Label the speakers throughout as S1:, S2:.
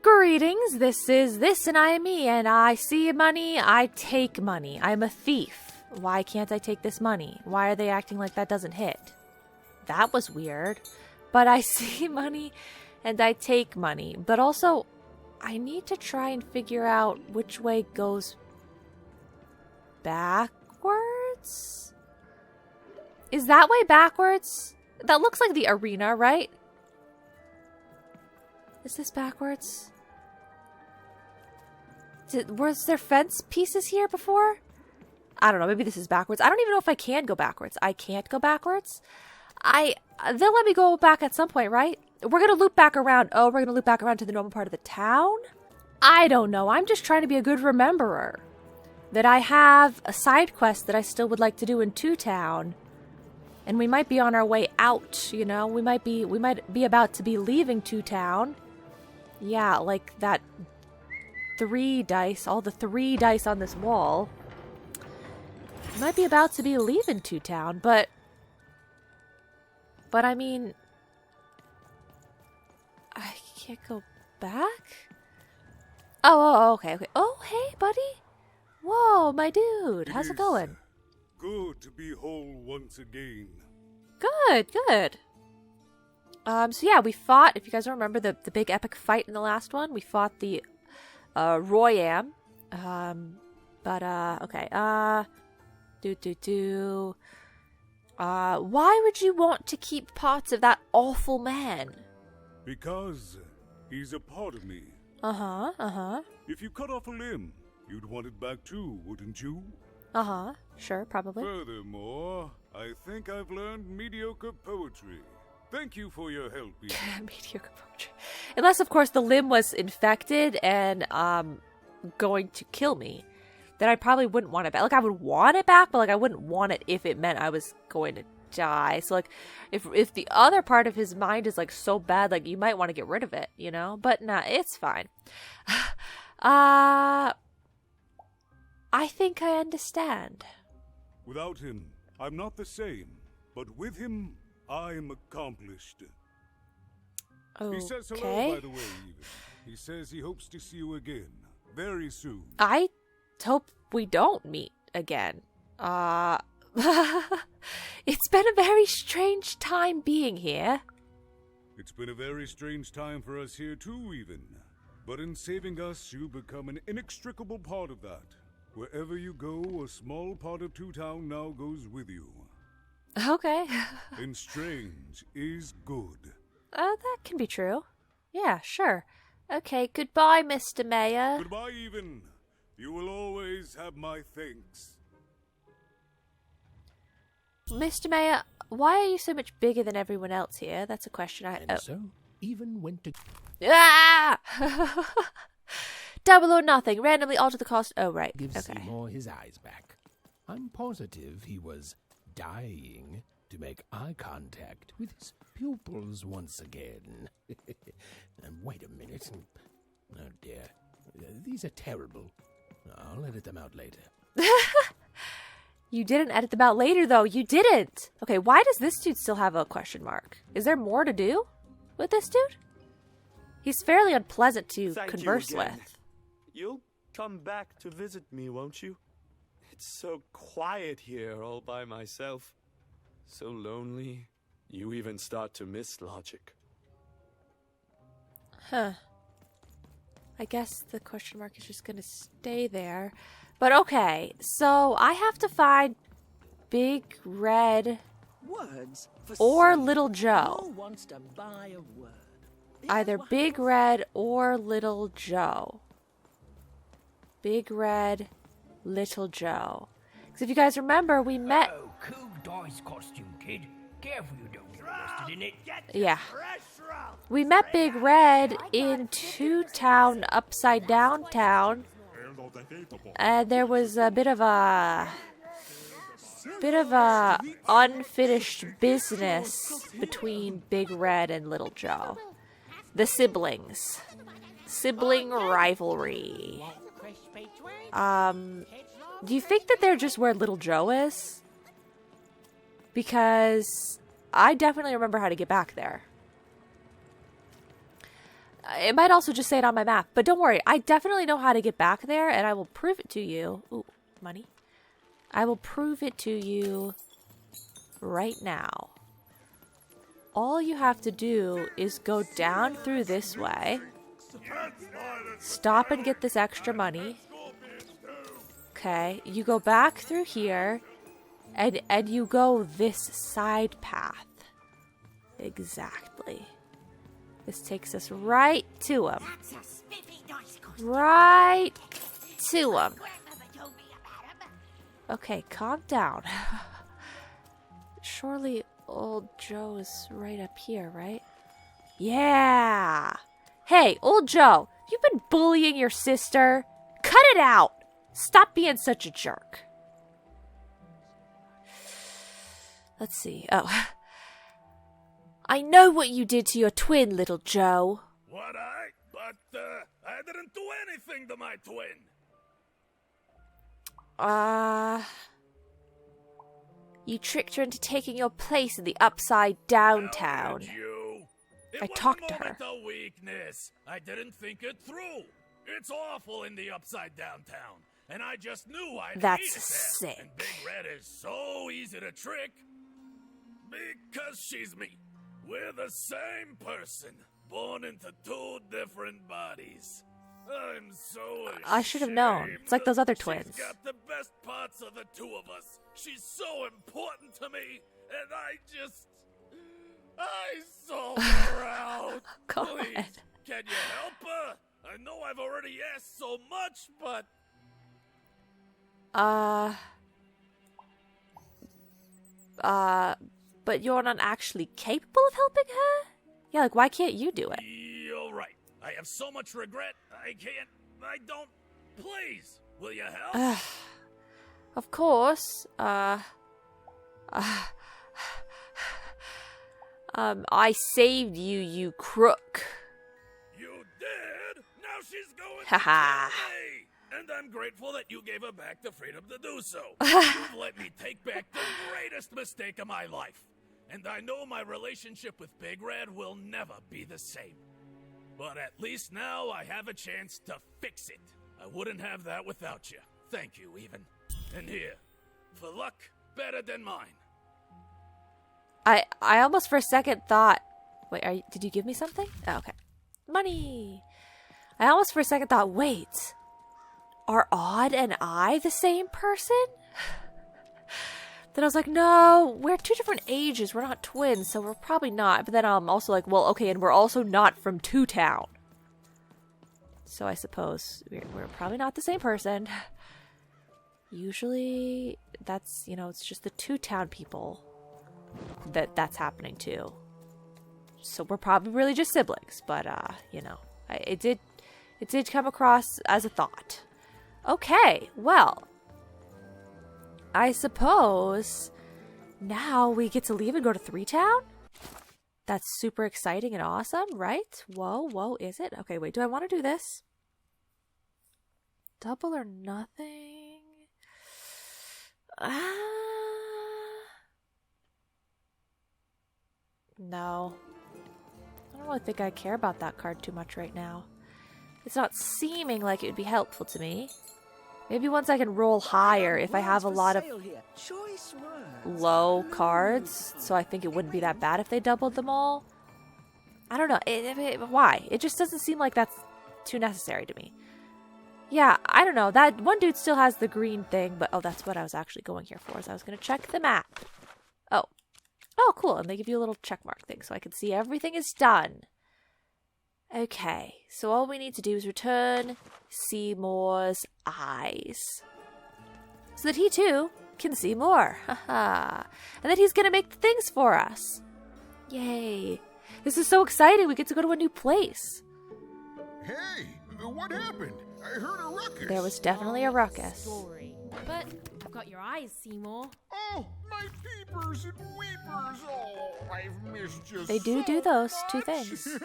S1: Greetings, this is this and I am me, and I see money, I take money. I'm a thief. Why can't I take this money? Why are they acting like that doesn't hit? That was weird. But I see money and I take money. But also, I need to try and figure out which way goes backwards? Is that way backwards? That looks like the arena, right? Is this backwards? Was there fence pieces here before? I don't know. Maybe this is backwards. I don't even know if I can go backwards. I can't go backwards. They'll let me go back at some point, right? We're going to loop back around. Oh, we're going to loop back around to the normal part of the town? I don't know. I'm just trying to be a good rememberer. That I have a side quest that I still would like to do in Two Town. And we might be on our way out, you know? We might be about to be leaving Two Town. Yeah, like that 3 dice, all the 3 dice on this wall. Might be about to be leaving Two Town, but I mean, I can't go back? Oh, okay. Oh, hey, buddy. Whoa, my dude. How's it going?
S2: Good to be whole once again.
S1: Good. So yeah, we fought, if you guys don't remember the big epic fight in the last one, we fought the Royam. Okay. Why would you want to keep parts of that awful man?
S2: Because he's a part of me.
S1: Uh-huh.
S2: If you cut off a limb, you'd want it back too, wouldn't you?
S1: Uh-huh. Sure, probably.
S2: Furthermore, I think I've learned mediocre poetry. Thank you for your help, Ethan.
S1: Mediocre poetry. Unless, of course, the limb was infected and going to kill me. Then I probably wouldn't want it back. Like, I would want it back, but like I wouldn't want it if it meant I was going to die. So like, if the other part of his mind is like so bad, like you might want to get rid of it, you know? But nah, it's fine. I think I understand.
S2: Without him, I'm not the same. But with him, I'm accomplished.
S1: Okay.
S2: He says hello, by the way, even. He says he hopes to see you again, very soon.
S1: I hope we don't meet again. It's been a very strange time being here.
S2: It's been a very strange time for us here too, even. But in saving us, you become an inextricable part of that. Wherever you go, a small part of Two Town now goes with you.
S1: Okay.
S2: And strange is good.
S1: That can be true. Yeah, sure. Okay, goodbye, Mr. Mayor.
S2: Goodbye, even. You will always have my thanks.
S1: Mr. Mayor, why are you so much bigger than everyone else here? That's a question I...
S3: And so, even went to...
S1: Ah! Double or nothing. Randomly alter the cost. Oh, right.
S3: Give
S1: Okay.
S3: Seymour his eyes back. I'm positive he was dying to make eye contact with his pupils once again. Wait a minute. Oh, dear. These are terrible. I'll edit them out later.
S1: You didn't edit them out later, though. You didn't. Okay, why does this dude still have a question mark? Is there more to do with this dude? He's fairly unpleasant to converse with.
S4: You'll come back to visit me, won't you? It's so quiet here all by myself. So lonely. You even start to miss logic.
S1: Huh. I guess the question mark is just gonna stay there. But okay, so I have to find Big Red
S5: Words for
S1: or
S5: sale.
S1: Little Joe.
S5: Who wants to buy a word?
S1: Either Big Red or Little Joe. Big Red, Little Joe. Because if you guys remember, we met...
S6: Oh, cool dice costume, kid. Careful you don't get arrested in it.
S1: Yeah. We met Big Red in Two Town Upside Down Town. And there was a bit of a unfinished business between Big Red and Little Joe. The siblings. Sibling rivalry. Do you think that they're just where Little Joe is? Because I definitely remember how to get back there. It might also just say it on my map. But don't worry. I definitely know how to get back there. And I will prove it to you. Ooh, money. I will prove it to you right now. All you have to do is go down through this way. Stop and get this extra money. Okay, you go back through here. And you go this side path. Exactly. This takes us right to him. Right to him. Okay, calm down. Surely old Joe is right up here, right? Yeah! Hey, old Joe, you've been bullying your sister. Cut it out! Stop being such a jerk. Let's see. Oh. I know what you did to your twin, little Joe.
S7: What But, I didn't do anything to my twin.
S1: You tricked her into taking your place in the upside down town. I talked to her.
S7: It was a weakness. I didn't think it through. It's awful in the upside down town, and I just knew I'd
S1: That's
S7: hate it there.
S1: sick.
S7: And Big Red is so easy to trick. Because she's me. We're the same person, born into two different bodies. I'm so ashamed.
S1: I should have known. It's like those other twins.
S7: She's got the best parts of the two of us. She's so important to me, and I sold her out.
S1: God.
S7: Please, can you help her? I know I've already asked so much, but...
S1: But you're not actually capable of helping her? Yeah, like, why can't you do it?
S7: You're right. I have so much regret. I don't... Please, will you help?
S1: Of course. I saved you, you crook.
S7: You did? Now she's going to
S1: Haha.
S7: kill me! And I'm grateful that you gave her back the freedom to do so. You've let me take back the greatest mistake of my life. And I know my relationship with Big Red will never be the same. But at least now I have a chance to fix it. I wouldn't have that without you. Thank you, even. And here, for luck better than mine.
S1: I almost for a second thought... Wait, did you give me something? Oh, okay. Money! I almost for a second thought, wait... Are Odd and I the same person? Then I was like, no, we're two different ages. We're not twins, so we're probably not. But then I'm also like, well, okay, and we're also not from Two Town. So I suppose we're probably not the same person. Usually, that's, it's just the Two Town people that's happening to. So we're probably really just siblings. But, it did come across as a thought. Okay, well, I suppose now we get to leave and go to 3-Town? That's super exciting and awesome, right? Whoa, is it? Okay, wait, do I want to do this? Double or nothing? No. I don't really think I care about that card too much right now. It's not seeming like it would be helpful to me. Maybe once I can roll higher if I have a lot of low cards. So I think it wouldn't be that bad if they doubled them all. I don't know. Why? It just doesn't seem like that's too necessary to me. Yeah, I don't know. That one dude still has the green thing, but that's what I was actually going here for. Is I was going to check the map. Oh, cool. And they give you a little check mark thing so I can see everything is done. Okay, so all we need to do is return Seymour's eyes. So that he too can see more. Haha. And that he's gonna make the things for us. Yay. This is so exciting. We get to go to a new place.
S8: Hey, what happened? I heard a ruckus.
S1: There was definitely a ruckus.
S9: Story. But I've got your eyes, Seymour.
S8: Oh, my peepers and weepers. Oh, I've missed you
S1: They do
S8: so
S1: those two
S8: much.
S1: things.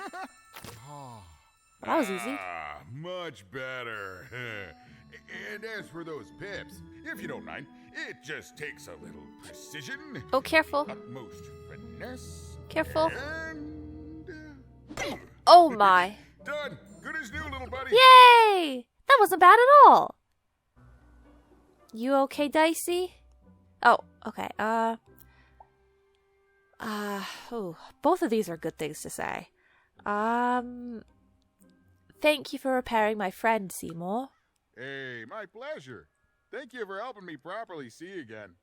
S1: That was easy.
S8: Much better. And as for those pips, if you don't mind, it just takes a little precision.
S1: Oh, careful.
S8: Utmost finesse.
S1: Careful.
S8: And...
S1: Oh my.
S8: Done. Good as new, little buddy.
S1: Yay! That wasn't bad at all. You okay, Dicey? Oh, okay. Both of these are good things to say. Thank you for repairing my friend, Seymour.
S8: Hey, my pleasure. Thank you for helping me properly see again.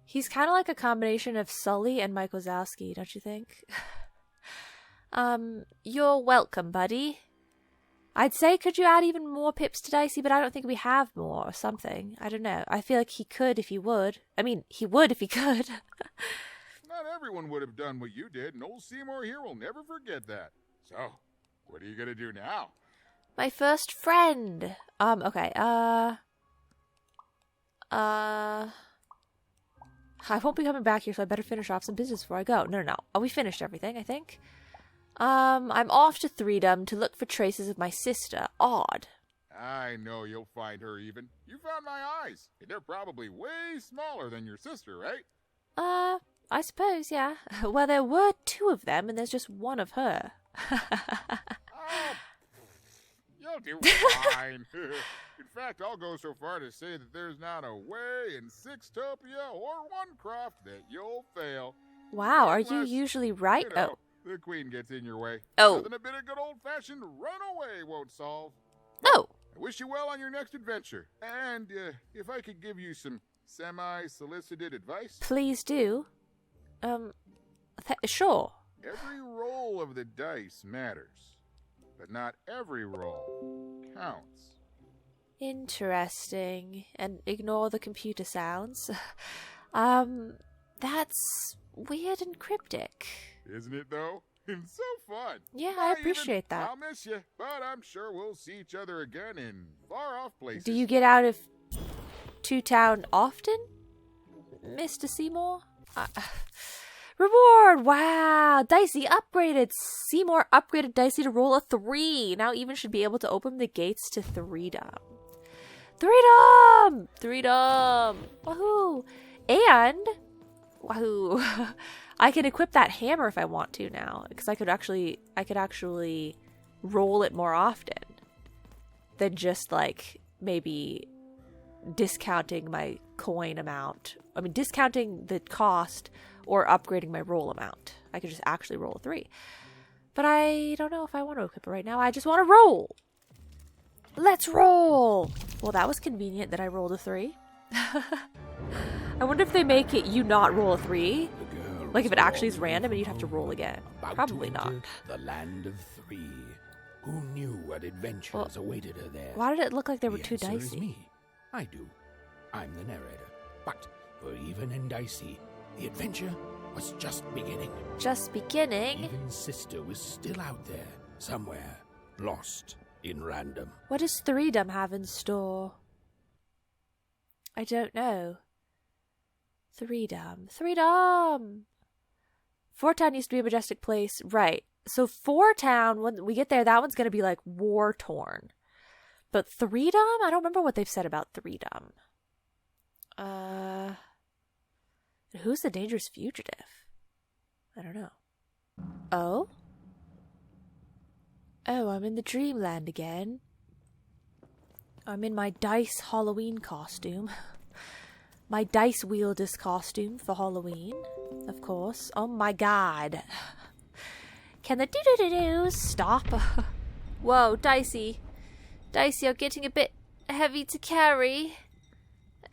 S1: He's kind of like a combination of Sully and Mike Wazowski, don't you think? You're welcome, buddy. I'd say could you add even more pips to Dicey, but I don't think we have more or something. I don't know. I feel like he could if he would. I mean, he would if he could.
S8: Not everyone would have done what you did, and old Seymour here will never forget that. So, what are you gonna do now?
S1: My first friend. Okay, I won't be coming back here, so I better finish off some business before I go. No. Oh, we finished everything, I think. I'm off to Threedom to look for traces of my sister. Odd.
S8: I know you'll find her even. You found my eyes. They're probably way smaller than your sister, right?
S1: I suppose, yeah. Well, there were 2 of them, and there's just 1 of her.
S8: Oh, you'll do fine. In fact, I'll go so far to say that there's not a way in Sixtopia or Onecroft that you'll fail.
S1: Wow, are you
S8: Unless,
S1: usually right?
S8: You know, the queen gets in your way.
S1: Oh.
S8: Nothing a bit of good old-fashioned runaway won't solve.
S1: Oh.
S8: I wish you well on your next adventure. And if I could give you some semi-solicited advice.
S1: Please do. Sure.
S8: Every roll of the dice matters, but not every roll counts.
S1: Interesting. And ignore the computer sounds. That's weird and cryptic.
S8: Isn't it, though? It's so fun.
S1: Yeah, I appreciate that.
S8: I'll miss you, but I'm sure we'll see each other again in far-off places.
S1: Do you get out of Two Town often, Mr. Seymour? Reward! Wow! Dicey upgraded! Seymour upgraded Dicey to roll a 3. Now even should be able to open the gates to Threedom. Threedom! Woohoo! And... wahoo! I can equip that hammer if I want to now, because I could actually roll it more often than just like maybe discounting my coin amount. I mean, discounting the cost or upgrading my roll amount. I could just actually roll a 3, but I don't know if I want to equip it right now. I just want to roll. Let's roll. Well, that was convenient that I rolled a 3. I wonder if they make it you not roll a 3. Like if it actually is random and you'd have to roll again. Probably not.
S3: The land of 3. Who knew what adventures awaited her there?
S1: Why did it look like there were 2
S3: The answer is
S1: Dicey?
S3: me. I do. I'm the narrator. But for Even and Dicey, the adventure was just beginning.
S1: Just beginning?
S3: Even's sister was still out there, somewhere, lost in random.
S1: What does Threedom have in store? I don't know. Threedom. Fort Town used to be a majestic place. Right. So Fort Town, when we get there, that one's going to be like war-torn. But Threedom? I don't remember what they've said about Threedom. Who's the dangerous fugitive? I don't know. Oh? Oh, I'm in the dreamland again. I'm in my dice Halloween costume. My dice wielder's costume for Halloween, of course. Oh my god. Can the do-do-do-do stop? Whoa, Dicey. Dicey, you're getting a bit heavy to carry.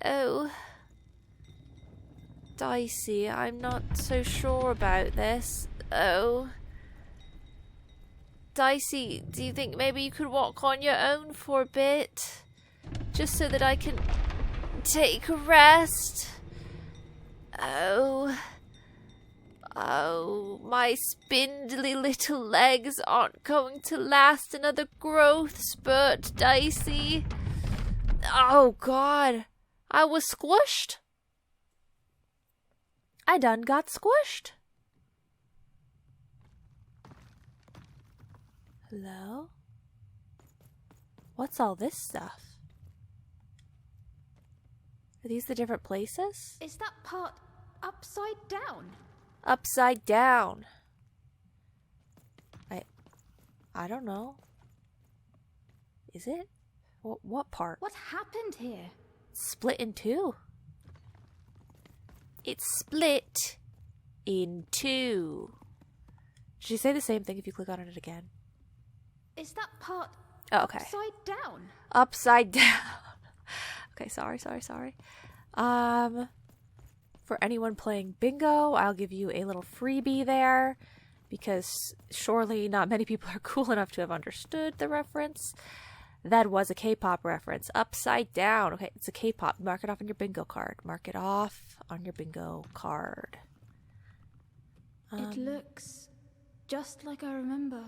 S1: Oh. Dicey, I'm not so sure about this. Oh. Dicey, do you think maybe you could walk on your own for a bit? Just so that I can take a rest. Oh. Oh, my spindly little legs aren't going to last another growth spurt, Dicey. Oh, God. I was squished. I done got squished. Hello? What's all this stuff? Are these the different places?
S9: Is that part upside down?
S1: Upside down. I don't know. Is it? What part?
S9: What happened here?
S1: Split in two. It's split in two. Did she say the same thing if you click on it again?
S9: Is that part
S1: okay.
S9: upside down?
S1: Upside down. Okay, sorry. For anyone playing bingo, I'll give you a little freebie there, because surely not many people are cool enough to have understood the reference. That was a K-pop reference. Upside down. Okay, it's a K-pop. Mark it off on your bingo card. Mark it off on your bingo card.
S9: It looks just like I remember.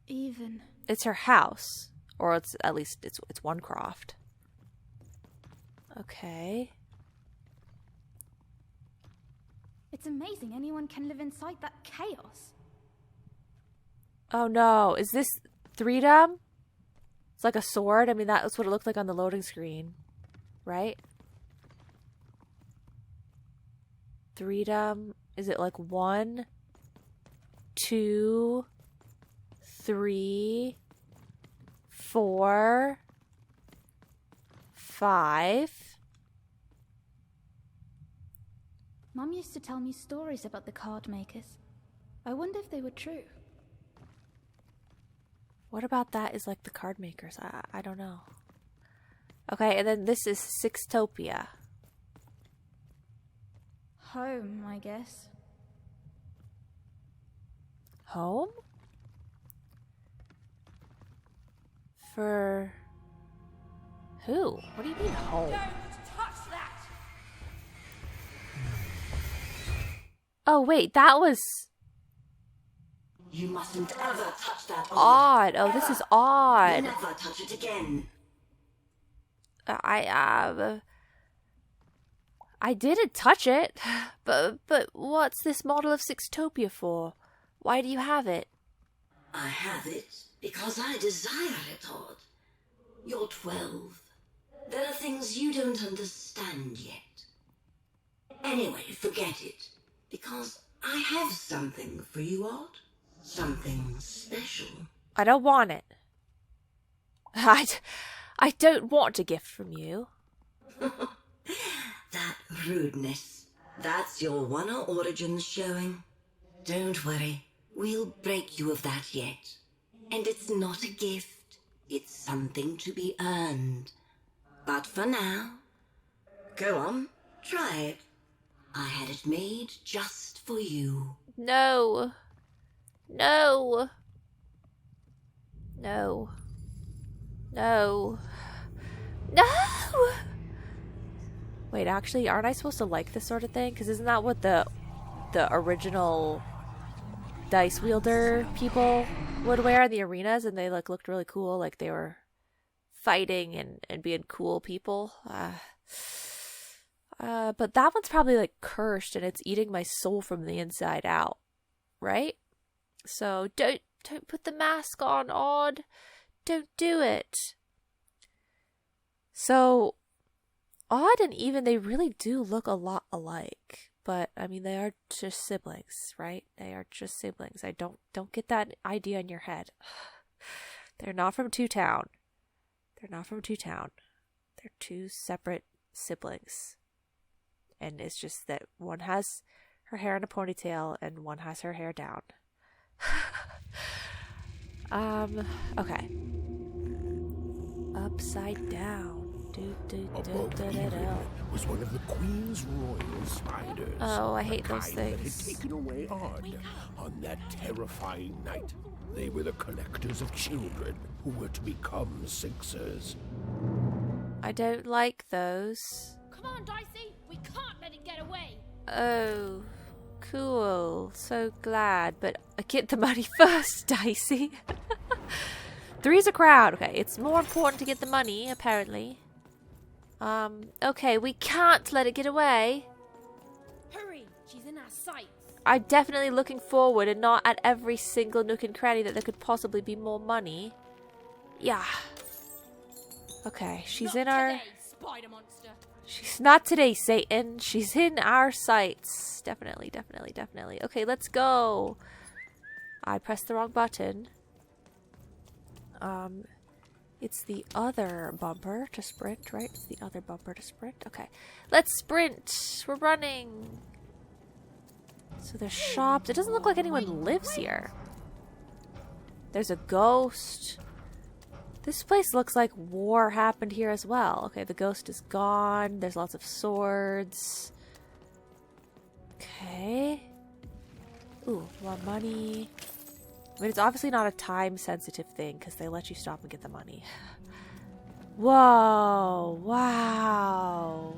S9: Even.
S1: It's her house. Or it's at least it's Onecroft. Okay.
S9: It's amazing anyone can live inside that chaos.
S1: Oh no, is this Threedom? It's like a sword. I mean, that's what it looked like on the loading screen, right? Threedom. Is it like 1, 2, 3, 4, 5?
S9: Mum used to tell me stories about the card makers. I wonder if they were true.
S1: What about that is like the card makers? I don't know. Okay, and then this is Sixtopia.
S9: Home, I guess.
S1: Home? For who? What do you mean home? Oh wait, that was
S10: You mustn't ever touch that
S1: odd. Oh, this is odd.
S10: Never touch it again.
S1: I didn't touch it, but what's this model of Sixtopia for? Why do you have it?
S10: I have it because I desire it, Odd. You're 12. There are things you don't understand yet. Anyway, forget it, because I have something for you, Odd. Something special.
S1: I don't want it. I don't want a gift from you.
S10: That rudeness. That's your Wonder Origins showing. Don't worry. We'll break you of that yet. And it's not a gift. It's something to be earned. But for now, go on, try it. I had it made just for you.
S1: No. No. No. No. No! Wait, actually, aren't I supposed to like this sort of thing? Because isn't that what the original dice wielder people would wear in the arenas? And they like looked really cool, like they were fighting and being cool people. But that one's probably like cursed and it's eating my soul from the inside out, right? So don't put the mask on, Odd. Don't do it. So Odd and Even, they really do look a lot alike. But I mean, they are just siblings, right? They are just siblings. I don't get that idea in your head. They're not from Two Town. They're not from Two Town. They're two separate siblings. And it's just that one has her hair in a ponytail and one has her hair down. Okay. Upside down.
S3: Above Even was one of the Queen's royal spiders.
S1: Oh, I hate
S3: the
S1: those
S3: kind that
S1: things.
S3: had taken away Odd on that terrifying night. They were the collectors of children who were to become Sixers.
S1: I don't like those.
S9: Come on, Dicey! We can't let it get away!
S1: Oh, cool. So glad. But get the money first, Dicey. Three's a crowd. Okay, it's more important to get the money, apparently. Okay, we can't let it get away.
S9: Hurry! She's in our sights!
S1: I'm definitely looking forward and not at every single nook and cranny that there could possibly be more money. Yeah. Okay, she's in our...
S9: Today, spider monster!
S1: She's not today, Satan. She's in our sights. Definitely. Okay, let's go. I pressed the wrong button. It's the other bumper to sprint, right? It's the other bumper to sprint. Okay. Let's sprint. We're running. So there's shops. It doesn't look like anyone lives here. There's a ghost. This place looks like war happened here as well. Okay, the ghost is gone. There's lots of swords. Okay. Ooh, more money. I mean, it's obviously not a time-sensitive thing because they let you stop and get the money. Whoa. Wow.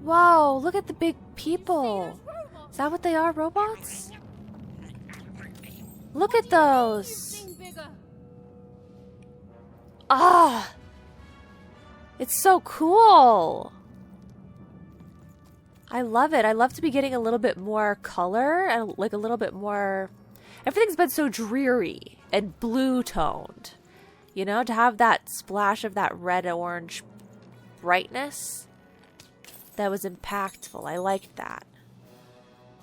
S1: Whoa, look at the big people. Is that what they are, robots? Look at those. Ah. It's so cool. I love it. I love to be getting a little bit more color and like a little bit more... Everything's been so dreary and blue toned. You know, to have that splash of that red-orange brightness, that was impactful. I liked that.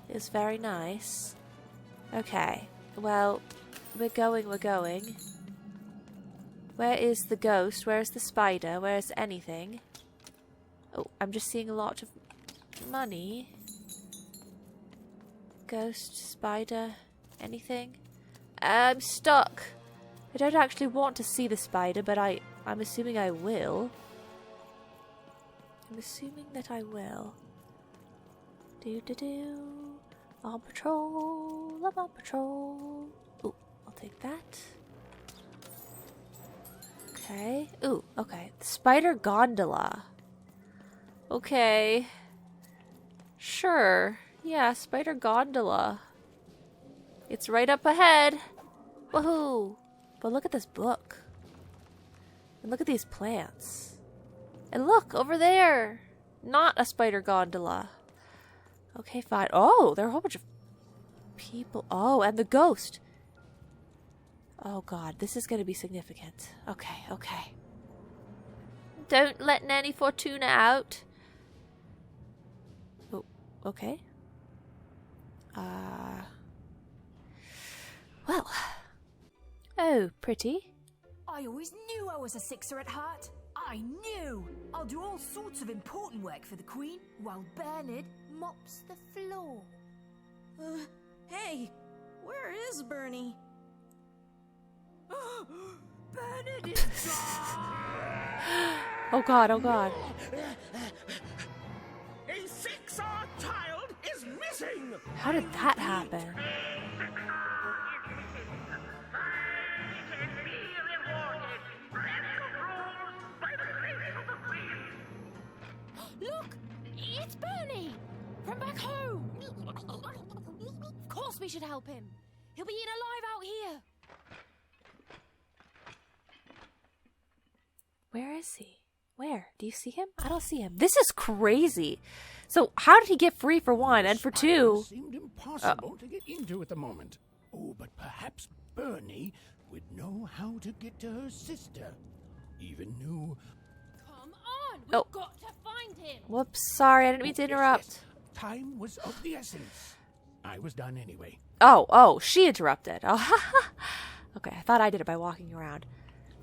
S1: It was very nice. Okay, well, we're going. Where is the ghost? Where is the spider? Where is anything? Oh, I'm just seeing a lot of money. Ghost, spider, anything? I'm stuck. I don't actually want to see the spider, but I'm assuming I will. I'm assuming that I will. Do. On patrol. I'm on patrol. Ooh, I'll take that. Okay. Ooh, okay. The spider gondola. Okay. Sure. Yeah, spider gondola. It's right up ahead. Woohoo! But look at this book. And look at these plants. And look, over there! Not a spider gondola. Okay, fine. Oh, there are a whole bunch of people. Oh, and the ghost. Oh god, this is going to be significant. Okay. Don't let Nanny Fortuna out. Oh, okay. Well. Oh, pretty.
S11: I always knew I was a sixer at heart. I knew. I'll do all sorts of important work for the Queen while Bernard mops the floor.
S5: Hey, where is Bernie?
S11: Bernard is gone!
S1: Oh god.
S6: A 6-year-old child is missing!
S1: How did that happen?
S11: Look! It's Bernie! From back home! Of course we should help him. He'll be eaten alive out here.
S1: Where is he? Where? Do you see him? I don't see him. This is crazy. So how did he get free for one, and for two?
S3: Seemed impossible to get into at the moment. Oh, but perhaps Bernie would know how to get to her sister. Even knew...
S11: Come on! We've got to find him!
S1: Whoops, sorry, I didn't mean to interrupt.
S3: Yes. Time was of the essence. I was done anyway.
S1: Oh, she interrupted. Oh, okay, I thought I did it by walking around.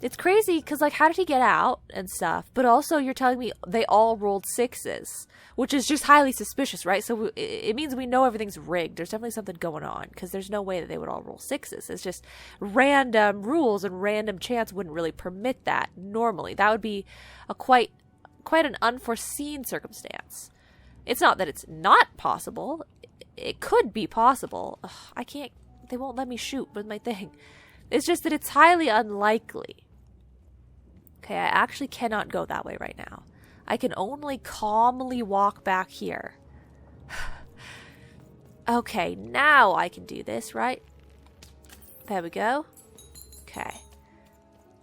S1: It's crazy, because, like, how did he get out and stuff? But also, you're telling me they all rolled 6s, which is just highly suspicious, right? So it means we know everything's rigged. There's definitely something going on, because there's no way that they would all roll 6s. It's just random rules, and random chance wouldn't really permit that normally. That would be a quite an unforeseen circumstance. It's not that it's not possible. It could be possible. Ugh, I can't... They won't let me shoot with my thing. It's just that it's highly unlikely. Okay, I actually cannot go that way right now. I can only calmly walk back here. Okay, now I can do this, right? There we go. Okay.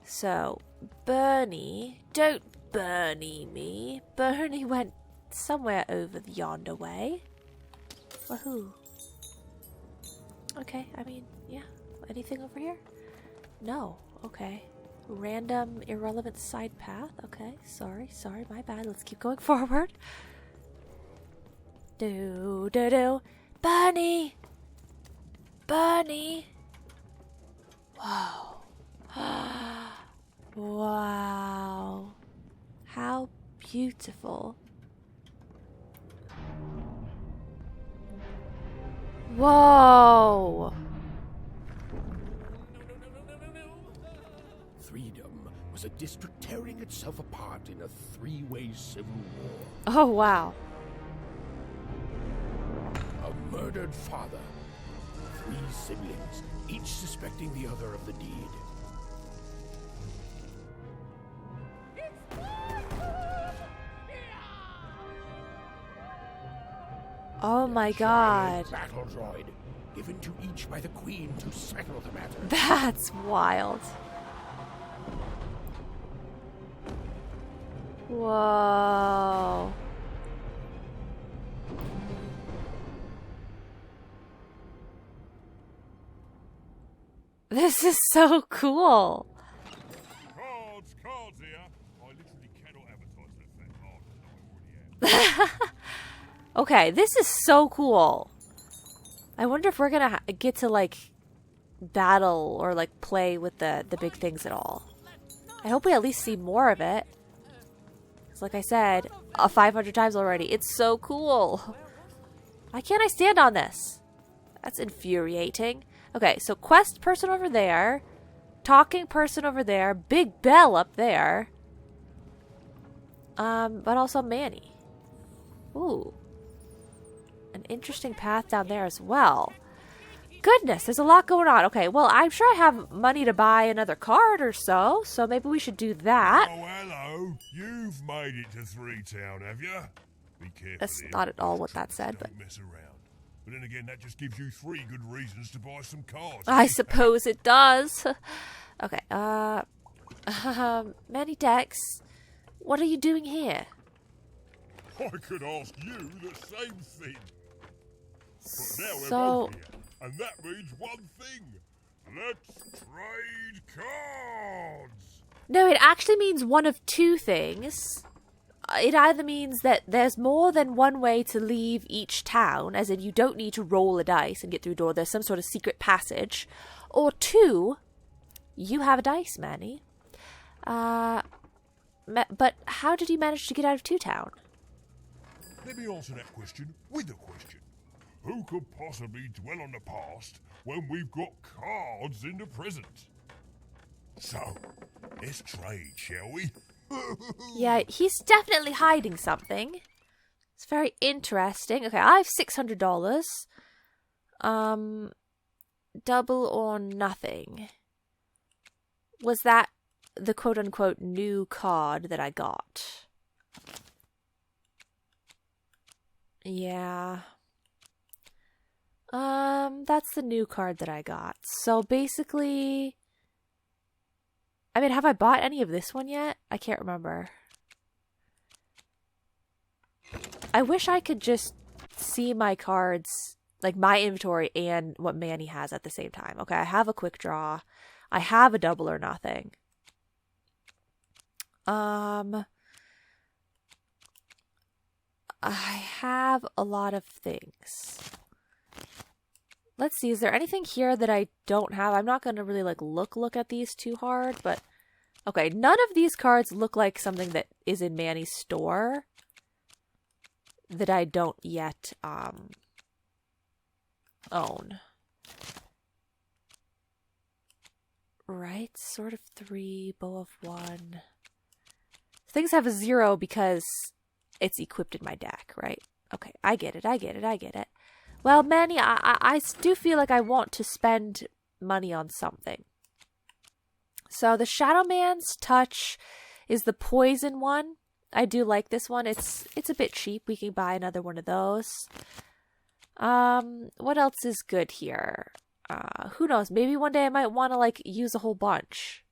S1: So, Bernie... Don't Bernie me. Bernie went somewhere over yonder way. Woohoo. Okay, I mean, yeah. Anything over here? No. Okay. Random, irrelevant side path. Okay, sorry, my bad. Let's keep going forward. Do. Bernie! Bernie. Whoa. Wow. How beautiful. Whoa.
S3: Freedom was a district tearing itself apart in a three-way civil war.
S1: Oh, wow.
S3: A murdered father. 3 siblings, each suspecting the other of the deed.
S1: Oh my god.
S3: Battle droid, given to each by the Queen to settle the matter.
S1: That's wild. Whoa. This is so cool.
S2: Cards here. I literally cannot advertise that fact hard.
S1: Okay, this is so cool. I wonder if we're gonna get to like battle or like play with the big things at all. I hope we at least see more of it. Because like I said, 500 times already. It's so cool. Why can't I stand on this? That's infuriating. Okay, so quest person over there. Talking person over there. Big Bell up there. But also Manny. Ooh. An interesting path down there as well. Goodness, there's a lot going on. Okay, well, I'm sure I have money to buy another card or so, so maybe we should do that.
S2: Oh, hello. You've made it to 3 Town, have you? Be careful.
S1: That's not at all what that said, but...
S2: Don't mess around. But then again, that just gives you 3 good reasons to buy some cards.
S1: I suppose it does. Okay, Manny Dex, what are you doing here?
S2: I could ask you the same thing. But now we're
S1: So...
S2: both here, and that means one thing. Let's trade cards.
S1: No, it actually means one of 2 things. It either means that there's more than one way to leave each town, as in you don't need to roll a dice and get through a door, there's some sort of secret passage. Or 2, you have a dice, Manny. But how did you manage to get out of 2 Town?
S2: Let me answer that question with a question. Who could possibly dwell on the past when we've got cards in the present? So, let's trade, shall we?
S1: Yeah, he's definitely hiding something. It's very interesting. Okay, I have $600. Double or nothing. Was that the quote-unquote new card that I got? Yeah. That's the new card that I got. So basically... I mean, have I bought any of this one yet? I can't remember. I wish I could just see my cards, like my inventory and what Manny has at the same time. Okay, I have a quick draw. I have a double or nothing. I have a lot of things. Let's see, is there anything here that I don't have? I'm not going to really like look at these too hard, but okay, none of these cards look like something that is in Manny's store that I don't yet own. Right, Sword of 3, Bow of 1. Things have a 0 because it's equipped in my deck, right? Okay, I get it. Well, Manny, I do feel like I want to spend money on something. So the Shadow Man's Touch is the poison one. I do like this one. It's a bit cheap. We can buy another one of those. What else is good here? Who knows? Maybe one day I might want to like use a whole bunch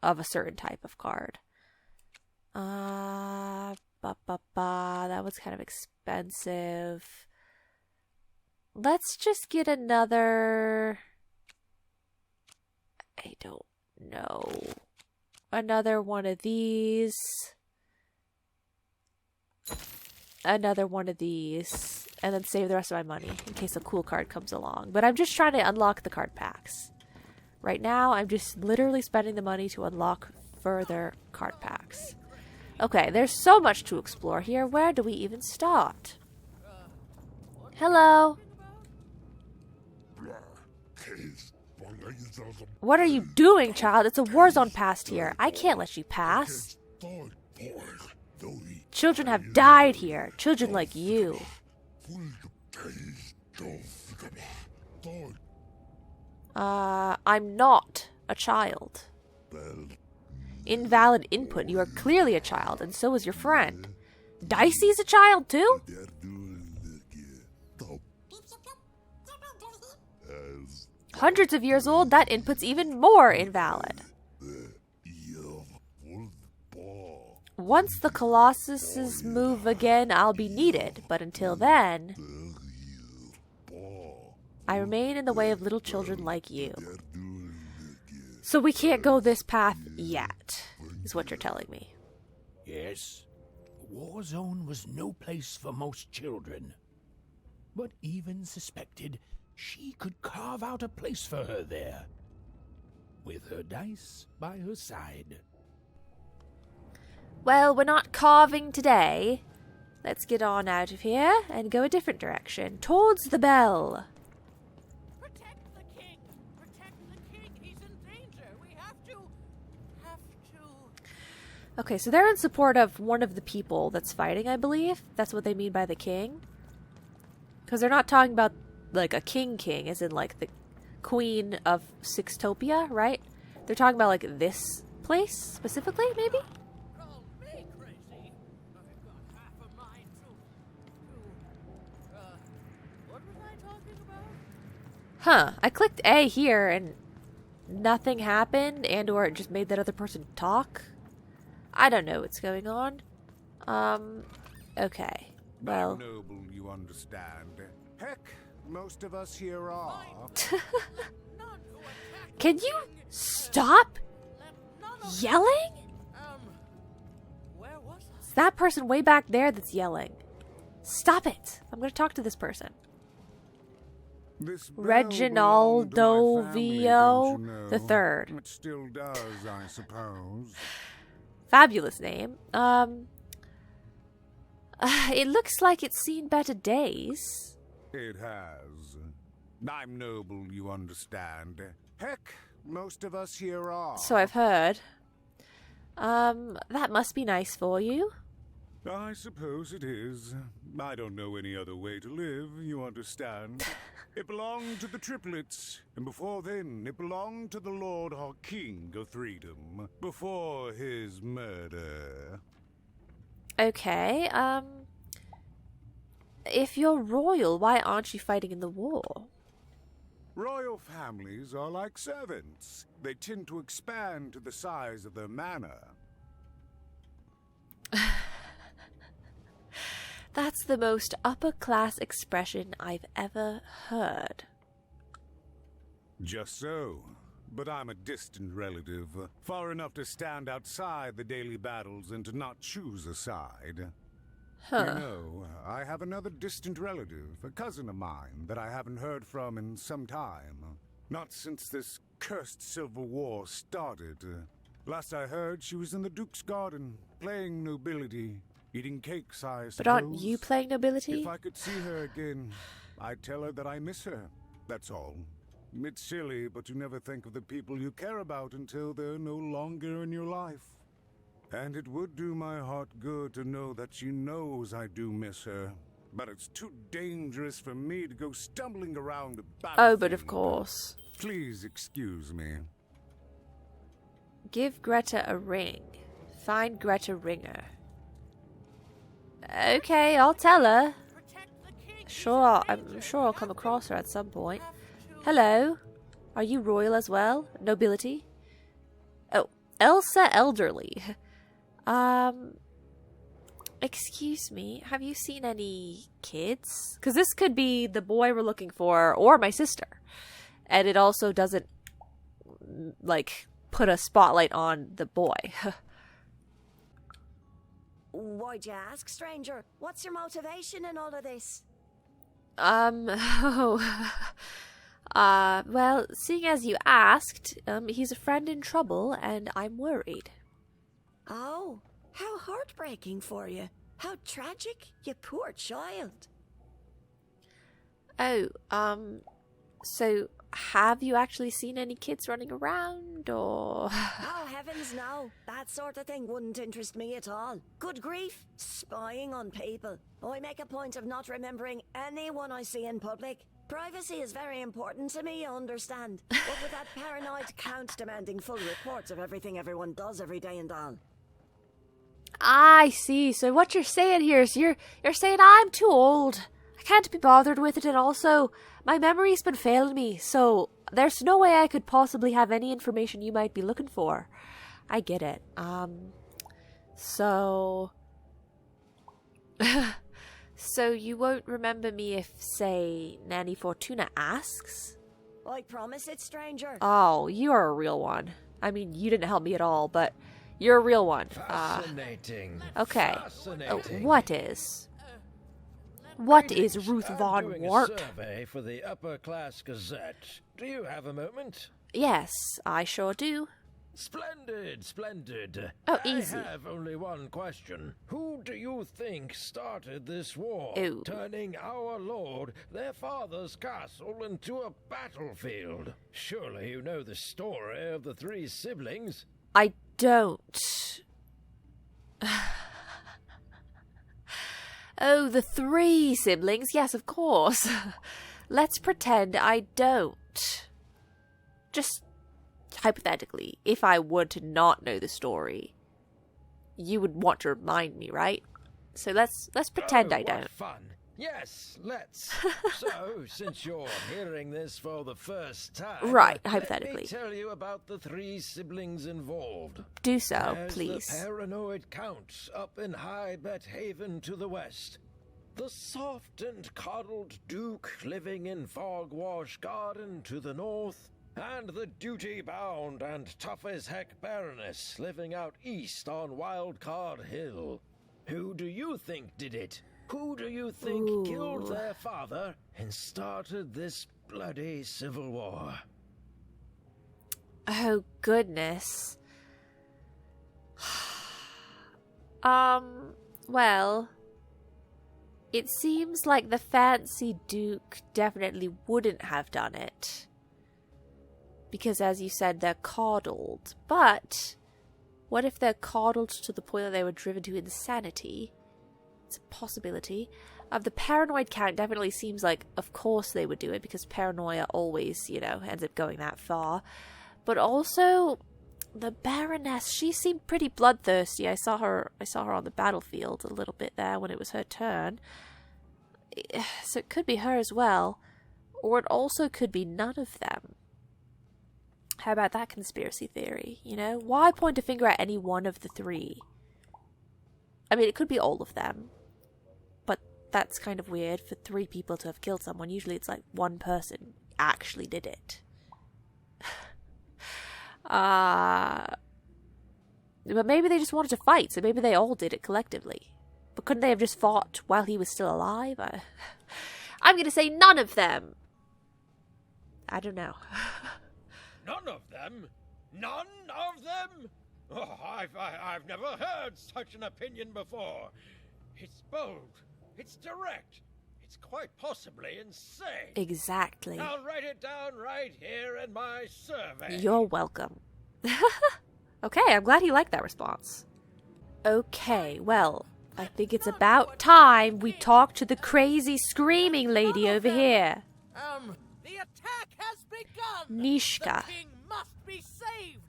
S1: of a certain type of card. That was kind of expensive. Let's just get another... I don't know. Another one of these. Another one of these. and then save the rest of my money in case a cool card comes along. But I'm just trying to unlock the card packs. Right now, I'm just literally spending the money to unlock further card packs. Okay, there's so much to explore here. Where do we even start? Hello? What are you doing, child? It's a war zone past here. I can't let you pass. Children have died here. Children like you. I'm not a child. Invalid input. You are clearly a child, and so is your friend. Dicey's a child, too? Hundreds of years old, that input's even more invalid. Once the Colossuses move again, I'll be needed, but until then, I remain in the way of little children like you. So we can't go this path yet, is what you're telling me.
S3: Yes, the war zone was no place for most children, but even suspected she could carve out a place for her there, with her dice by her side.
S1: Well, we're not carving today. Let's get on out of here and go a different direction, towards the bell.
S6: Protect the king! Protect the king! He's in danger! We have to...
S1: Okay, so they're in support of one of the people that's fighting, I believe. That's what they mean by the king. Because they're not talking about, like, a king, as in, like, the queen of Sixtopia, right? They're talking about, like, this place, specifically, maybe? Huh, I clicked A here and nothing happened, and or it just made that other person talk. I don't know what's going on. Okay. Well.
S2: Noble, you understand. Heck, most of us here are.
S1: Can you stop yelling? It's that person way back there that's yelling. Stop it. I'm going to talk to this person. Reginaldo Vio the Third.
S2: It still does, I suppose.
S1: Fabulous name. It looks like it's seen better days.
S2: It has. I'm noble, you understand. Heck, most of us here are.
S1: So I've heard. That must be nice for you.
S2: I suppose it is. I don't know any other way to live, you understand. It belonged to the triplets, and before then, it belonged to the Lord our King of Freedom, before his murder.
S1: Okay, if you're royal, why aren't you fighting in the war?
S2: Royal families are like servants. They tend to expand to the size of their manor.
S1: That's the most upper-class expression I've ever heard.
S2: Just so. But I'm a distant relative, far enough to stand outside the daily battles and to not choose a side.
S1: Huh.
S2: You know, I have another distant relative, a cousin of mine, that I haven't heard from in some time. Not since this cursed Civil War started. Last I heard, she was in the Duke's garden, playing nobility. Eating cakes, I suppose.
S1: But aren't you playing nobility?
S2: If I could see her again, I'd tell her that I miss her. That's all. It's silly, but you never think of the people you care about until they're no longer in your life. And it would do my heart good to know that she knows I do miss her. But it's too dangerous for me to go stumbling around the battlefield.
S1: Oh, but of course.
S2: Please excuse me.
S1: Give Greta a ring. Find Greta Ringer. Okay, I'll tell her. Sure, I'm sure I'll come across her at some point. Hello? Are you royal as well? Nobility? Oh, Elsa Elderly. Excuse me, have you seen any kids? Because this could be the boy we're looking for, or my sister. And it also doesn't, like, put a spotlight on the boy.
S5: Why'd you ask, stranger? What's your motivation in all of this?
S1: Well, seeing as you asked, he's a friend in trouble, and I'm worried.
S5: Oh, how heartbreaking for you. How tragic, you poor child.
S1: Oh, so have you actually seen any kids running around, or...?
S5: Oh, heavens no. That sort of thing wouldn't interest me at all. Good grief, spying on people. I make a point of not remembering anyone I see in public. Privacy is very important to me, you understand. But with that paranoid count demanding full reports of everything everyone does every day and all.
S1: I see. So what you're saying here is you're saying I'm too old. I can't be bothered with it, and also my memory's been failing me, so there's no way I could possibly have any information you might be looking for. I get it. So you won't remember me if, say, Nanny Fortuna asks?
S5: I promise it, stranger.
S1: Oh, you're a real one. I mean, you didn't help me at all, but you're a real one.
S3: Fascinating.
S1: Okay.
S3: Fascinating.
S1: What is Ruth Von
S3: doing
S1: Wart?
S3: a survey for the Upper Class Gazette. Do you have a moment?
S1: Yes, I sure do.
S3: Splendid, splendid.
S1: Oh, easy.
S3: I have only one question. Who do you think started this war?
S1: Oh.
S3: Turning our lord, their father's castle, into a battlefield? Surely you know the story of the three siblings.
S1: I don't. Oh, the three siblings? Yes, of course. Let's pretend I don't. Just hypothetically, if I were to not know the story, you would want to remind me, right? So let's pretend I don't.
S3: What fun. Yes, let's. So, since you're hearing this for the first time,
S1: right, hypothetically,
S3: let me tell you about the three siblings involved.
S1: Do so,
S3: There's
S1: please.
S3: The paranoid count up in High Bet Haven to the west. The soft and coddled duke living in Fogwash Garden to the north. And the duty-bound and tough-as-heck Baroness living out east on Wildcard Hill. Who do you think did it? Who do you think killed their father and started this bloody civil war?
S1: Oh, goodness. Well, it seems like the fancy duke definitely wouldn't have done it. Because, as you said, they're coddled. But what if they're coddled to the point that they were driven to insanity? It's a possibility. The paranoid count definitely seems like, of course they would do it, because paranoia always, ends up going that far. But also, the Baroness, she seemed pretty bloodthirsty. I saw her on the battlefield a little bit there when it was her turn. So it could be her as well. Or it also could be none of them. How about that conspiracy theory, Why point a finger at any one of the three? I mean, it could be all of them. But that's kind of weird for three people to have killed someone. Usually it's like one person actually did it. But maybe they just wanted to fight, so maybe they all did it collectively. But couldn't they have just fought while he was still alive? I'm going to say none of them. I don't know.
S3: None of them? None of them? Oh, I've never heard such an opinion before. It's bold. It's direct. It's quite possibly insane.
S1: Exactly.
S3: I'll write it down right here in my survey.
S1: You're welcome. Okay, I'm glad he liked that response. Okay, well, I think it's about time we talk to the crazy screaming lady over here.
S6: The attack has begun!
S1: Nishka.
S6: The king must be saved!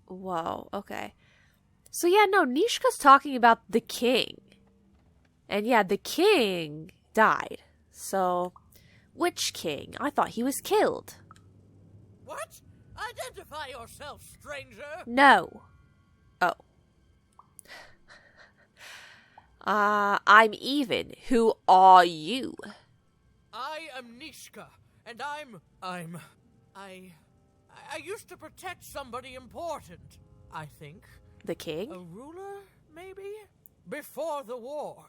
S1: Whoa, okay. So yeah, no, Nishka's talking about the king. And yeah, the king died. So, which king? I thought he was killed.
S6: What? Identify yourself, stranger!
S1: No. Oh. I'm Even. Who are you?
S6: I am Nishka, and I used to protect somebody important, I think.
S1: The king?
S6: A ruler, maybe? Before the war.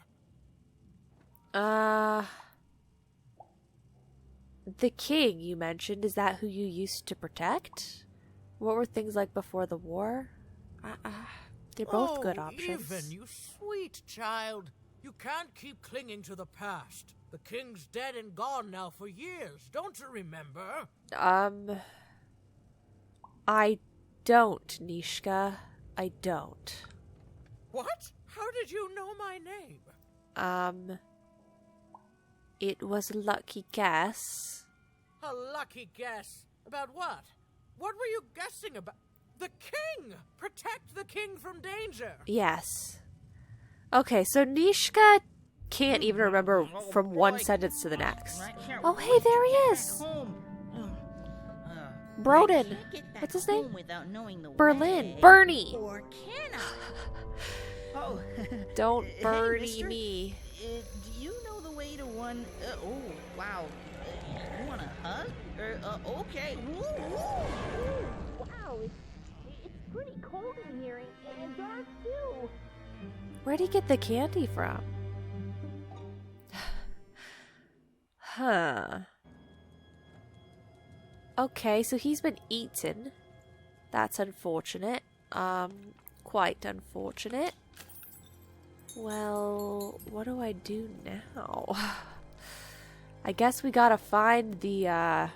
S1: the king you mentioned, is that who you used to protect? What were things like before the war? They're both good options.
S6: Even, you sweet child. You can't keep clinging to the past. The king's dead and gone now for years. Don't you remember?
S1: I don't, Nishka. I don't.
S6: What? How did you know my name?
S1: It was a lucky guess.
S6: A lucky guess? About what? What were you guessing about? The king! Protect the king from danger!
S1: Yes. Okay, so Nishka can't even remember from one sentence to the next. Oh, hey, there he is! Broden. What's his name? Berlin. Bernie!
S12: Or can I? Oh.
S1: Don't
S12: Hey,
S1: Bernie
S12: mister.
S1: me.
S12: Do you know the way to one? Oh, wow. You want a hug? Okay. Woo, woo, woo. Wow, it's pretty cold in here and dark too.
S1: Where'd he get the candy from? Huh. Okay, so he's been eaten. That's unfortunate. Quite unfortunate. Well, what do I do now? I guess we gotta find the,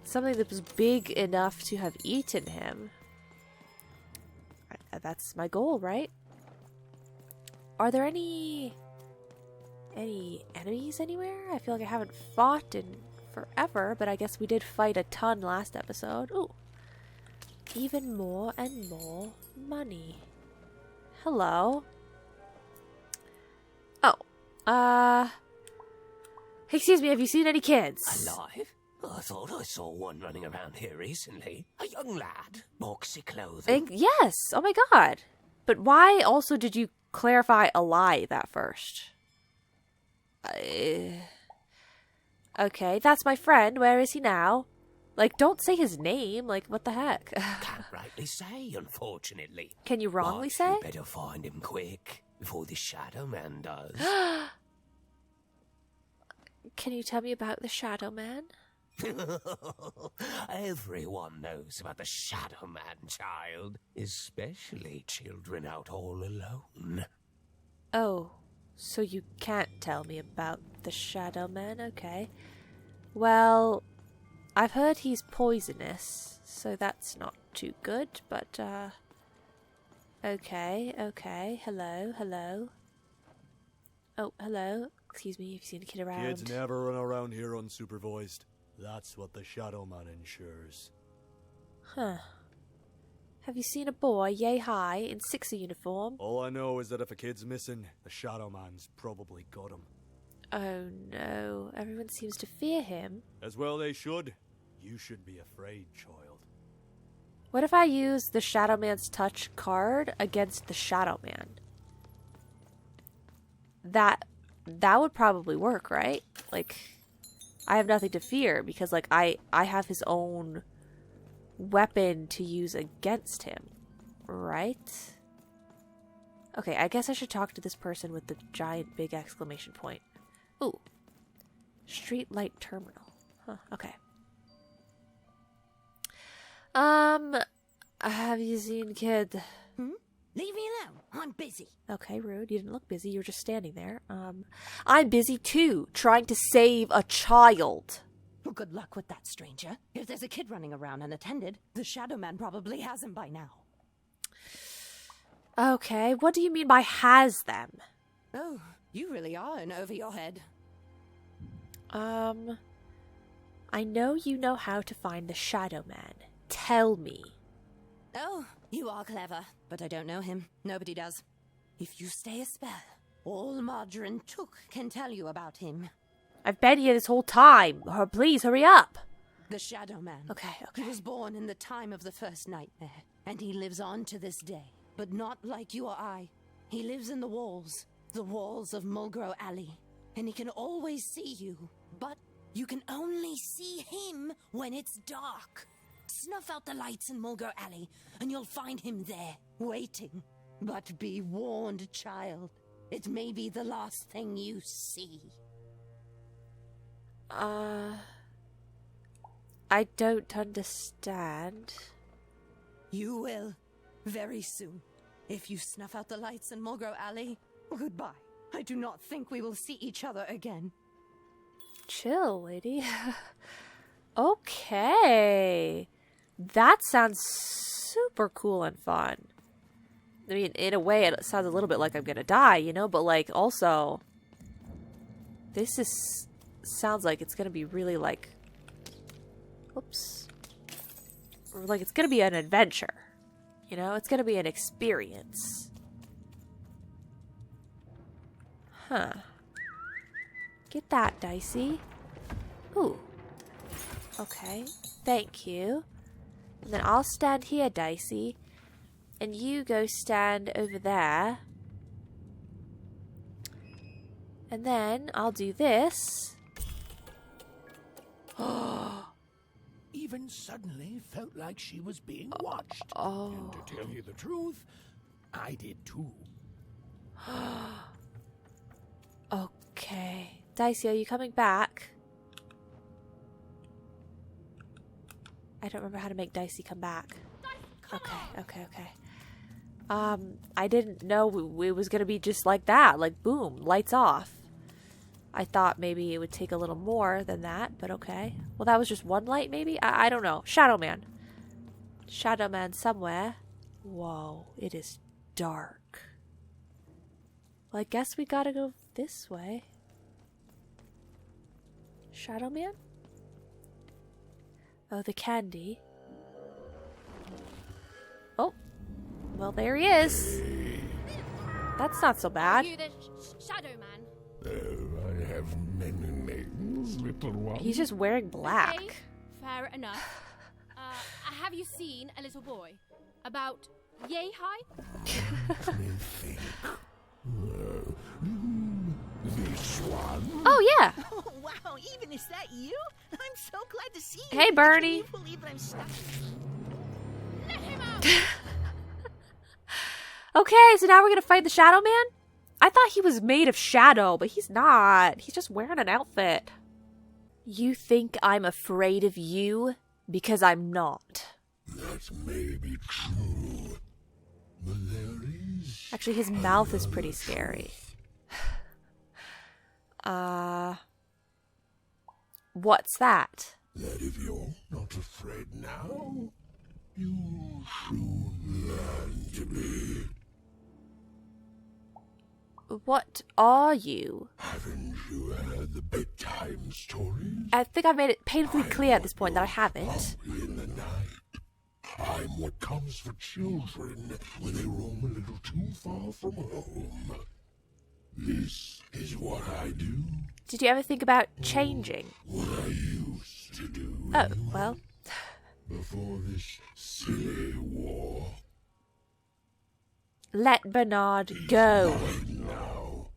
S1: something that was big enough to have eaten him. That's my goal, right? Are there any enemies anywhere? I feel like I haven't fought in forever, but I guess we did fight a ton last episode. Ooh. Even more and more money. Hello. Oh. Excuse me, have you seen any kids?
S13: Alive? I thought I saw one running around here recently. A young lad, boxy clothing.
S1: Yes. Oh my god. But why also did you clarify alive at first? Okay, that's my friend. Where is he now? Like, don't say his name. Like, what the heck?
S13: Can't rightly say, unfortunately.
S1: Can you wrongly
S13: But
S1: say?
S13: You better find him quick before the Shadow Man does.
S1: Can you tell me about the Shadow Man?
S13: Everyone knows about the Shadow Man, child. Especially children out all alone.
S1: Oh, so you can't tell me about the Shadow Man? Okay. Well, I've heard he's poisonous, so that's not too good, but, okay. Hello. Oh, hello. Excuse me, if you've seen a kid around.
S14: Kids never run around here unsupervised. That's what the Shadow Man ensures.
S1: Huh. Have you seen a boy yay high in Sixer uniform?
S14: All I know is that if a kid's missing, the Shadow Man's probably got him.
S1: Oh no, everyone seems to fear him.
S14: As well they should. You should be afraid, child.
S1: What if I use the Shadow Man's touch card against the Shadow Man? That would probably work, right? Like, I have nothing to fear because, like, I have his own weapon to use against him, right? Okay, I guess I should talk to this person with the giant big exclamation point. Ooh. Street light terminal. Huh, okay. Have you seen kid?
S11: Leave me alone. I'm busy.
S1: Okay, rude. You didn't look busy. You were just standing there. I'm busy too, trying to save a child.
S11: Well, good luck with that, stranger. If there's a kid running around unattended, the Shadow Man probably has him by now.
S1: Okay, what do you mean by has them?
S11: Oh, you really are in over your head.
S1: I know you know how to find the Shadow Man. Tell me.
S11: Oh, you are clever, but I don't know him. Nobody does. If you stay a spell, all Margarine Took can tell you about him.
S1: I've been here this whole time. Please, hurry up.
S11: The Shadow Man.
S1: Okay.
S11: He was born in the time of the first nightmare, and he lives on to this day. But not like you or I. He lives in the walls of Mulgrow Alley. And he can always see you, but you can only see him when it's dark. Snuff out the lights in Mulgrow Alley, and you'll find him there, waiting. But be warned, child. It may be the last thing you see.
S1: I don't understand.
S11: You will. Very soon. If you snuff out the lights in Mulgrow Alley, goodbye. I do not think we will see each other again.
S1: Chill, lady. Okay. That sounds super cool and fun. I mean, in a way, it sounds a little bit like I'm gonna die, you know? But, like, also... This is... Sounds like it's gonna be really, like... Whoops. Like, it's gonna be an adventure. You know? It's gonna be an experience. Huh. Get that, Dicey. Ooh. Okay. Thank you. And then I'll stand here, Dicey. And you go stand over there. And then I'll do this.
S3: Even suddenly felt like she was being watched.
S1: Oh.
S3: And to tell you the truth, I did too.
S1: Okay. Dicey, are you coming back? I don't remember how to make Dicey come back. Okay. I didn't know it was gonna be just like that. Like, boom, lights off. I thought maybe it would take a little more than that, but okay. Well, that was just one light, maybe? I don't know. Shadow Man. Shadow Man somewhere. Whoa, it is dark. Well, I guess we gotta go this way. Shadow Man? Oh, the candy. Oh. Well, there he is. That's not so bad.
S15: Are you the Shadow Man?
S3: I have many names, little one.
S1: He's just wearing black.
S15: Okay, fair enough. Have you seen a little boy? About yay high?
S3: Let me think. This one?
S1: Oh, yeah.
S12: Oh, wow, even is that you? I'm so glad to see you.
S1: Hey, Bernie.
S12: I can't believe that I'm stuck.
S15: Let him out!
S1: Okay, so now we're gonna fight the Shadow Man? I thought he was made of shadow, but he's not. He's just wearing an outfit. You think I'm afraid of you? Because I'm not.
S3: That may be true, but there is...
S1: Actually, his mouth is pretty scary. What's that?
S3: That if you're not afraid now, you'll soon learn to be.
S1: What are you?
S3: Haven't you heard the bedtime stories?
S1: I think I've made it painfully clear at this point that I haven't.
S3: In the night, I'm what comes for children when they roam a little too far from home. This is what I do.
S1: Did you ever think about changing?
S3: What I used to do.
S1: Oh, well.
S3: Before this silly war.
S1: Let Bernard go.
S3: Now,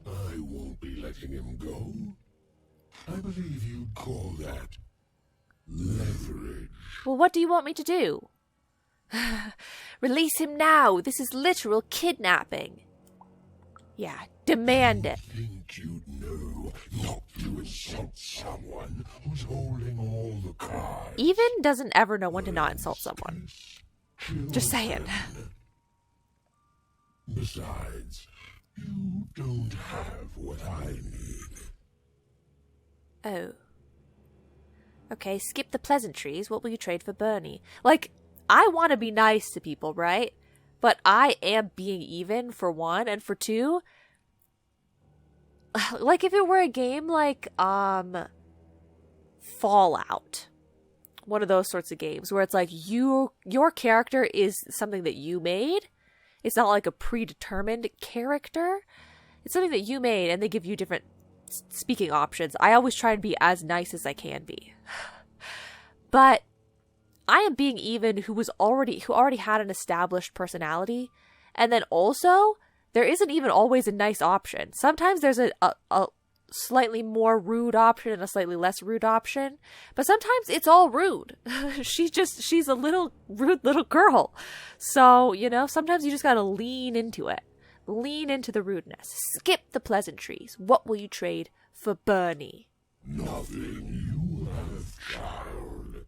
S3: I won't be letting him go. I believe you'd call that leverage.
S1: Well, what do you want me to do? Release him now. This is literal kidnapping. Yeah, demand it.
S3: Think you'd know not to insult someone who's holding all the cards.
S1: Even doesn't ever know when to not insult someone. Just saying.
S3: Besides, you don't have what I need.
S1: Oh. Okay, skip the pleasantries. What will you trade for Bernie? Like, I want to be nice to people, right? But I am being even, for one, and for two, like if it were a game like Fallout, one of those sorts of games where it's like your character is something that you made. It's not like a predetermined character. It's something that you made, and they give you different speaking options. I always try and be as nice as I can be. But I am being even who already had an established personality, and then also there isn't even always a nice option. Sometimes there's a slightly more rude option and a slightly less rude option, but sometimes it's all rude. she's a little rude little girl. So, you know, sometimes you just gotta lean into it. Lean into the rudeness. Skip the pleasantries. What will you trade for Bernie?
S3: Nothing you have, child.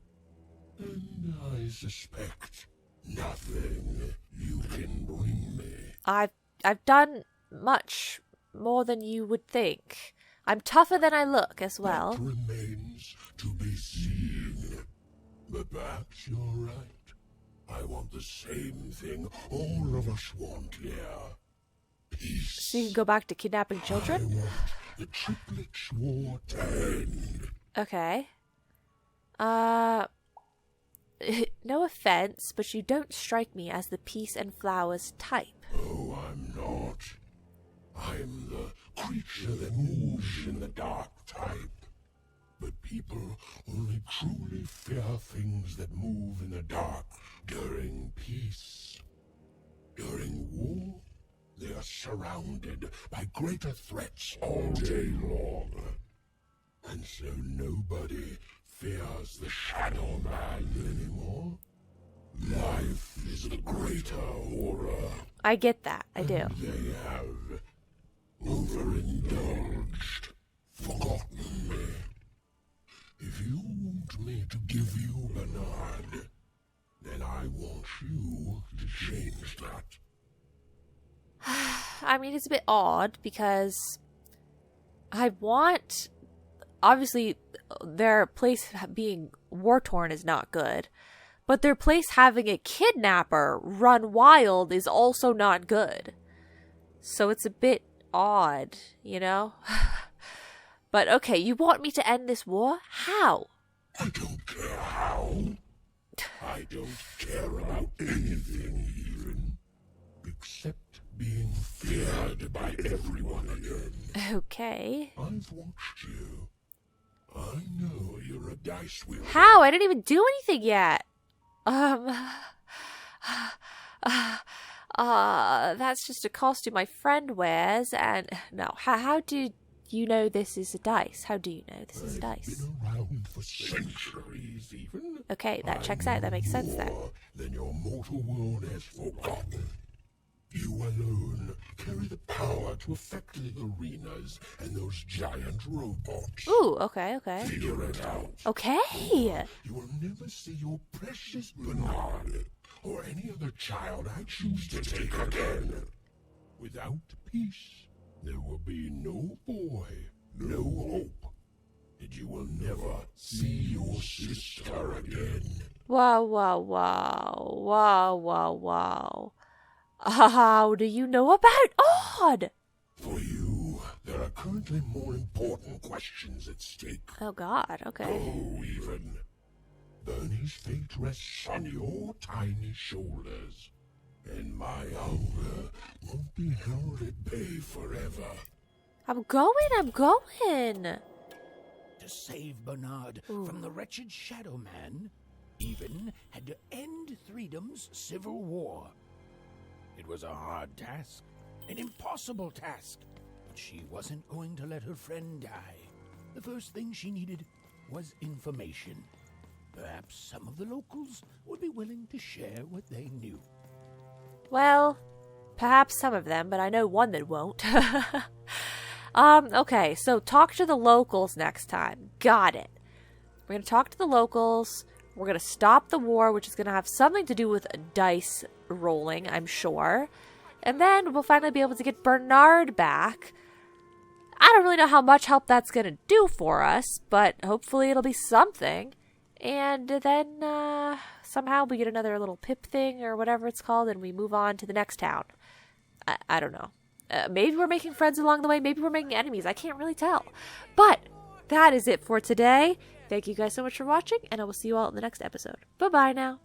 S3: And I suspect nothing you can bring me.
S1: I've done much more than you would think. I'm tougher than I look as well.
S3: That remains to be seen. But perhaps you're right. I want the same thing all of us want here. Peace.
S1: So you can go back to kidnapping children?
S3: I want the triplets' war to end.
S1: Okay. No offense, but you don't strike me as the peace and flowers type.
S3: Oh, I'm not. I'm the creature that moves in the dark type. But people only truly fear things that move in the dark during peace. During war, they are surrounded by greater threats all day long. And so nobody fears the Shadow Man anymore. Life is the greater horror.
S1: I get that, I do.
S3: They have overindulged, forgotten me. If you want me to give you Bernard, then I want you to change that.
S1: I mean, it's a bit odd because I want... Obviously, their place being war-torn is not good. But their place having a kidnapper run wild is also not good. So it's a bit odd, you know? But okay, you want me to end this war? How?
S3: I don't care how. I don't care about anything even. Except being feared by everyone again.
S1: Okay.
S3: I've watched you. I know you're a dice wielder.
S1: How? I didn't even do anything yet. That's just a costume my friend wears, and no, how do you know this is a dice? How do you know this is a dice?
S3: I've been around for centuries, even.
S1: Okay, that checks out. That makes sense then.
S3: Than your mortal world has forgotten. You alone carry the power to affect the arenas and those giant robots.
S1: Ooh, okay.
S3: Figure it out.
S1: Okay.
S3: You will never see your precious Bernard or any other child I choose to take again. Without peace, there will be no boy, no hope, and you will never see your sister again.
S1: Wow. How do you know about Odd?
S3: For you, there are currently more important questions at stake.
S1: Oh God, okay.
S3: Oh, even. Bernie's fate rests on your tiny shoulders, and my hunger won't be held at bay forever.
S1: I'm going.
S3: To save Bernard from the wretched Shadow Man, Even had to end Threedom's civil war. It was a hard task, an impossible task, but she wasn't going to let her friend die. The first thing she needed was information. Perhaps some of the locals would be willing to share what they knew.
S1: Well, perhaps some of them, but I know one that won't. Okay, so talk to the locals next time. Got it. We're going to talk to the locals. We're going to stop the war, which is going to have something to do with dice rolling, I'm sure. And then we'll finally be able to get Bernard back. I don't really know how much help that's going to do for us, but hopefully it'll be something. And then somehow we get another little pip thing or whatever it's called, and we move on to the next town. I don't know. Maybe we're making friends along the way. Maybe we're making enemies. I can't really tell. But that is it for today. Thank you guys so much for watching, and I will see you all in the next episode. Bye-bye now.